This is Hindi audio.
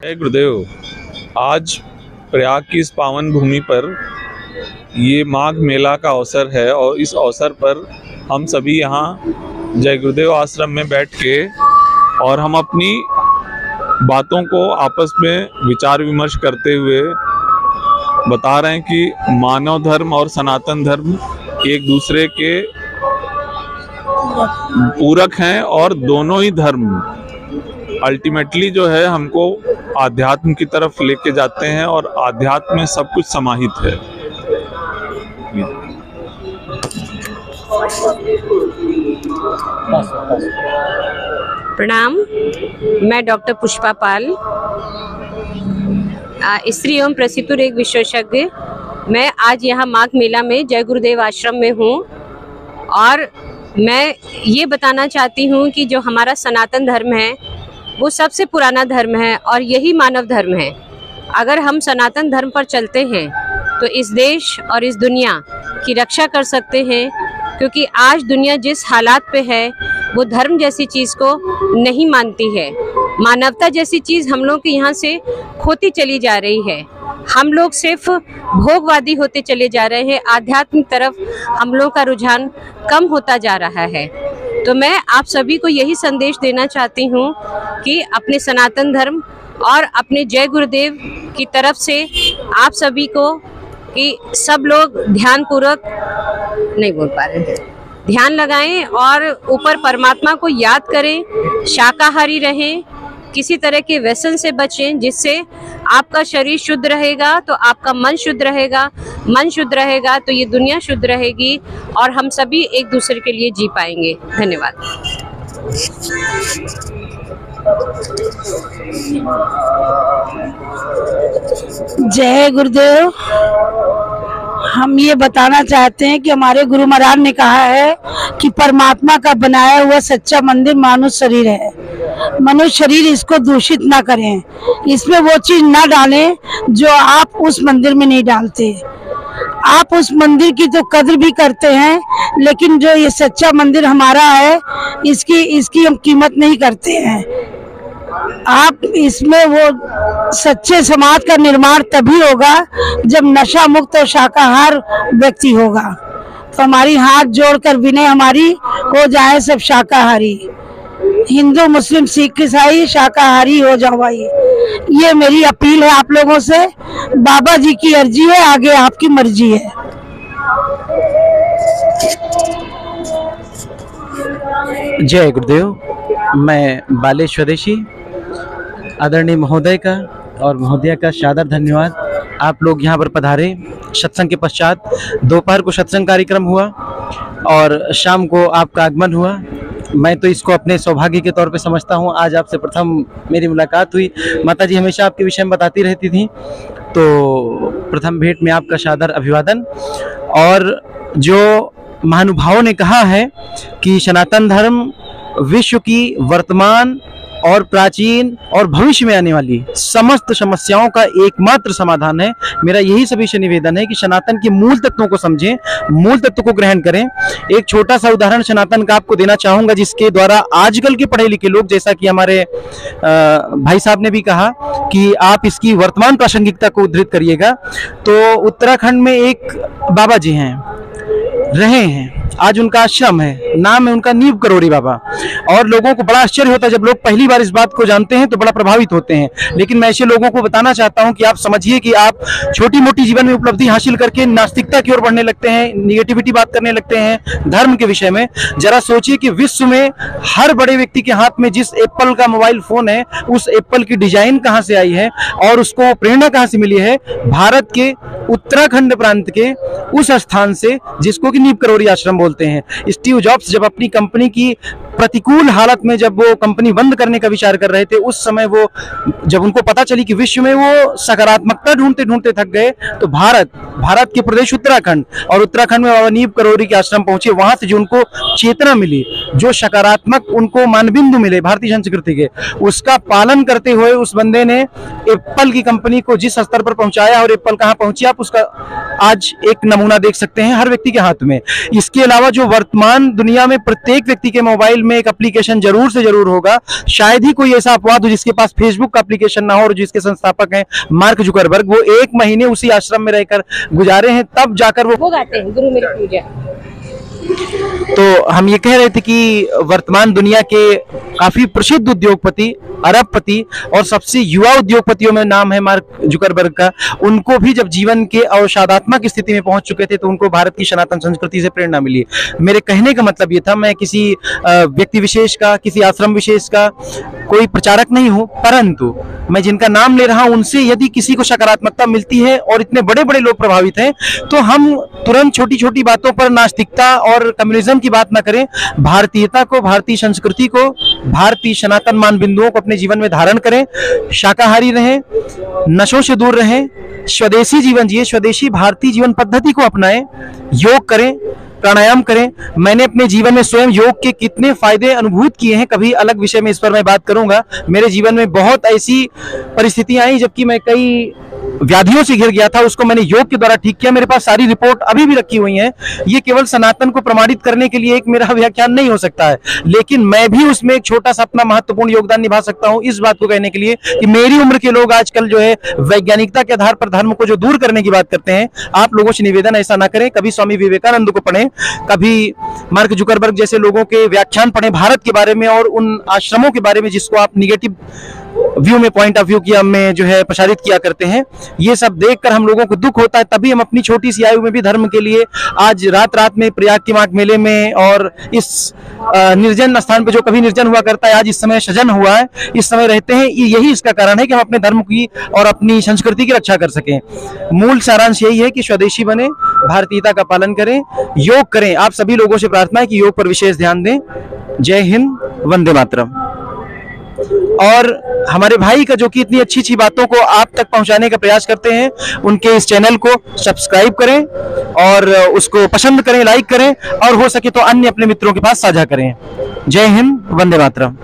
जय गुरुदेव। आज प्रयाग की इस पावन भूमि पर ये माघ मेला का अवसर है और इस अवसर पर हम सभी यहाँ जय गुरुदेव आश्रम में बैठ के और हम अपनी बातों को आपस में विचार विमर्श करते हुए बता रहे हैं कि मानव धर्म और सनातन धर्म एक दूसरे के पूरक हैं और दोनों ही धर्म अल्टीमेटली जो है हमको आध्यात्म की तरफ लेके जाते हैं और आध्यात्म में सब कुछ समाहित है। प्रणाम, मैं डॉक्टर पुष्पा पाल, स्त्री एवं प्रसूति रोग विशेषज्ञ। मैं आज यहाँ माघ मेला में जय गुरुदेव आश्रम में हूँ और मैं ये बताना चाहती हूँ कि जो हमारा सनातन धर्म है वो सबसे पुराना धर्म है और यही मानव धर्म है। अगर हम सनातन धर्म पर चलते हैं तो इस देश और इस दुनिया की रक्षा कर सकते हैं, क्योंकि आज दुनिया जिस हालात पे है वो धर्म जैसी चीज़ को नहीं मानती है। मानवता जैसी चीज़ हम लोग के यहाँ से खोती चली जा रही है। हम लोग सिर्फ भोगवादी होते चले जा रहे हैं। आध्यात्मिक तरफ हम लोग का रुझान कम होता जा रहा है। तो मैं आप सभी को यही संदेश देना चाहती हूँ कि अपने सनातन धर्म और अपने जय गुरुदेव की तरफ से आप सभी को कि सब लोग ध्यानपूर्वक नहीं बोल पा रहे हैं, ध्यान लगाएं और ऊपर परमात्मा को याद करें, शाकाहारी रहें, किसी तरह के व्यसन से बचें, जिससे आपका शरीर शुद्ध रहेगा तो आपका मन शुद्ध रहेगा, मन शुद्ध रहेगा तो ये दुनिया शुद्ध रहेगी और हम सभी एक दूसरे के लिए जी पाएंगे। धन्यवाद। जय गुरुदेव। हम ये बताना चाहते हैं कि हमारे गुरु महाराज ने कहा है कि परमात्मा का बनाया हुआ सच्चा मंदिर मनुष्य शरीर है। मनुष्य शरीर इसको दूषित ना करें, इसमें वो चीज ना डालें जो आप उस मंदिर में नहीं डालते। आप उस मंदिर की तो कद्र भी करते हैं, लेकिन जो ये सच्चा मंदिर हमारा है इसकी हम कीमत नहीं करते हैं। आप इसमें वो सच्चे समाज का निर्माण तभी होगा जब नशा मुक्त और शाकाहार व्यक्ति होगा। तो हमारी हाथ जोड़कर विनय हमारी हो जाए सब शाकाहारी। हिंदू मुस्लिम सिख ईसाई शाकाहारी हो जाओ भाई। ये मेरी अपील है आप लोगों से। बाबा जी की अर्जी है, आगे आपकी मर्जी है। जय गुरुदेव। मैं बालेश स्वदेशी आदरणीय महोदय का और महोदया का सादर धन्यवाद। आप लोग यहाँ पर पधारे। सत्संग के पश्चात दोपहर को सत्संग कार्यक्रम हुआ और शाम को आपका आगमन हुआ। मैं तो इसको अपने सौभाग्य के तौर पे समझता हूँ। आज आपसे प्रथम मेरी मुलाकात हुई। माता जी हमेशा आपके विषय में बताती रहती थी, तो प्रथम भेंट में आपका सादर अभिवादन। और जो महानुभावों ने कहा है कि सनातन धर्म विश्व की वर्तमान और प्राचीन और भविष्य में आने वाली समस्त समस्याओं का एकमात्र समाधान है। मेरा यही सभी से निवेदन है कि सनातन के मूल तत्वों को समझें, मूल तत्व को ग्रहण करें। एक छोटा सा उदाहरण सनातन का आपको देना चाहूंगा, जिसके द्वारा आजकल के पढ़े लिखे लोग, जैसा कि हमारे भाई साहब ने भी कहा कि आप इसकी वर्तमान प्रासंगिकता को उद्धृत करिएगा। तो उत्तराखंड में एक बाबा जी हैं, रहे हैं, आज उनका आश्रम है, नाम है उनका नीव करोड़ी बाबा। और लोगों को बड़ा आश्चर्य होता है जब लोग पहली बार इस बात को जानते हैं, तो बड़ा प्रभावित होते हैं। लेकिन मैं ऐसे लोगों को बताना चाहता हूं कि आप समझिए कि आप छोटी मोटी जीवन में उपलब्धि हासिल करके नास्तिकता की ओर बढ़ने लगते हैं, निगेटिविटी बात करने लगते हैं धर्म के विषय में। जरा सोचिए कि विश्व में हर बड़े व्यक्ति के हाथ में जिस एप्पल का मोबाइल फोन है, उस एप्पल की डिजाइन कहां से आई है और उसको प्रेरणा कहां से मिली है? भारत के उत्तराखंड प्रांत के उस स्थान से जिसको कि नीव करोड़ी आश्रम बोलते हैं। स्टीव जॉब्स जब अपनी कंपनी की प्रतिकूल हालत में जब वो कंपनी बंद करने का विचार कर रहे थे, उस समय वो जब उनको पता चली कि विश्व में वो सकारात्मकता ढूंढते ढूंढते थक गए, तो भारत के प्रदेश उत्तराखंड और उत्तराखंड में बाबा नीव करोड़ी के आश्रम पहुंचे। वहां से जो उनको चेतना मिली, जो सकारात्मक उनको मानबिंदु मिले भारतीय संस्कृति के, उसका पालन करते हुए उस बंदे ने एप्पल की कंपनी को जिस स्तर पर पहुंचाया और एप्पल कहां पहुंची, आप उसका आज एक नमूना देख सकते हैं हर व्यक्ति के हाथ में। इसके अलावा जो वर्तमान दुनिया में प्रत्येक व्यक्ति के मोबाइल में में एक एप्लीकेशन जरूर से जरूर होगा। शायद ही कोई ऐसा अपवाद हो जिसके पास फेसबुक का एप्लीकेशन ना हो, और जिसके संस्थापक हैं मार्क जुकरबर्ग, वो 1 महीने उसी आश्रम में रहकर गुजारे हैं, तब जाकर वो गाते हैं गुरु मेरी पूजा। तो हम ये कह रहे थे कि वर्तमान दुनिया के काफी प्रसिद्ध उद्योगपति, अरबपति और सबसे युवा उद्योगपतियों में नाम है मार्क जुकरबर्ग का। उनको भी जब जीवन के अवसादात्मक स्थिति में पहुंच चुके थे तो उनको भारत की सनातन संस्कृति से प्रेरणा मिली। मेरे कहने का मतलब ये था, मैं किसी व्यक्ति विशेष का, किसी आश्रम विशेष का कोई प्रचारक नहीं हूं, परंतु मैं जिनका नाम ले रहा हूं उनसे यदि किसी को सकारात्मकता मिलती है और इतने बड़े बड़े लोग प्रभावित हैं, तो हम तुरंत छोटी छोटी बातों पर नास्तिकता और कम्युनिज्म की बात ना करें। भारतीयता को, भारतीय संस्कृति को, भारतीय सनातन मान बिंदुओं को अपने जीवन में धारण करें, शाकाहारी रहें, नशों से दूर रहें, स्वदेशी जीवन जिए, स्वदेशी भारतीय जीवन पद्धति को अपनाएं, योग करें, प्राणायाम करें। मैंने अपने जीवन में स्वयं योग के कितने फायदे अनुभूत किए हैं, कभी अलग विषय में इस पर मैं बात करूंगा। मेरे जीवन में बहुत ऐसी परिस्थितियां आई जबकि मैं कई व्याधियों से घिर गया था, उसको मैंने योग के द्वारा ठीक किया। मेरे पास सारी रिपोर्ट अभी भी रखी हुई है। ये केवल सनातन को प्रमाणित करने के लिए एक मेरा व्याख्यान नहीं हो सकता है, लेकिन मैं भी उसमें एक छोटा सा अपना महत्वपूर्ण योगदान निभा सकता हूं, इस बात को कहने के लिए कि मेरी उम्र के लोग आजकल जो है वैज्ञानिकता के आधार पर धर्म को जो दूर करने की बात करते हैं, आप लोगों से निवेदन ऐसा ना करें। कभी स्वामी विवेकानंद को पढ़ें, कभी मार्क जुकरबर्ग जैसे लोगों के व्याख्यान पढ़ें भारत के बारे में और उन आश्रमों के बारे में जिसको आप निगेटिव व्यू में, पॉइंट ऑफ व्यू की में जो है प्रसारित किया करते हैं। ये सब देखकर हम लोगों को दुख होता है, तभी हम अपनी छोटी सी आयु में भी धर्म के लिए आज रात रात में प्रयाग के माघ मेले में और इस निर्जन स्थान पे जो कभी निर्जन हुआ करता है आज इस समय सजन हुआ है, इस समय रहते हैं। यही इसका कारण है कि हम अपने धर्म की और अपनी संस्कृति की रक्षा कर सकें। मूल सारांश यही है कि स्वदेशी बने, भारतीयता का पालन करें, योग करें। आप सभी लोगों से प्रार्थना है कि योग पर विशेष ध्यान दें। जय हिंद, वंदे मातरम। और हमारे भाई का जो कि इतनी अच्छी अच्छी बातों को आप तक पहुंचाने का प्रयास करते हैं, उनके इस चैनल को सब्सक्राइब करें और उसको पसंद करें, लाइक करें और हो सके तो अन्य अपने मित्रों के पास साझा करें। जय हिंद, वंदे मातरम।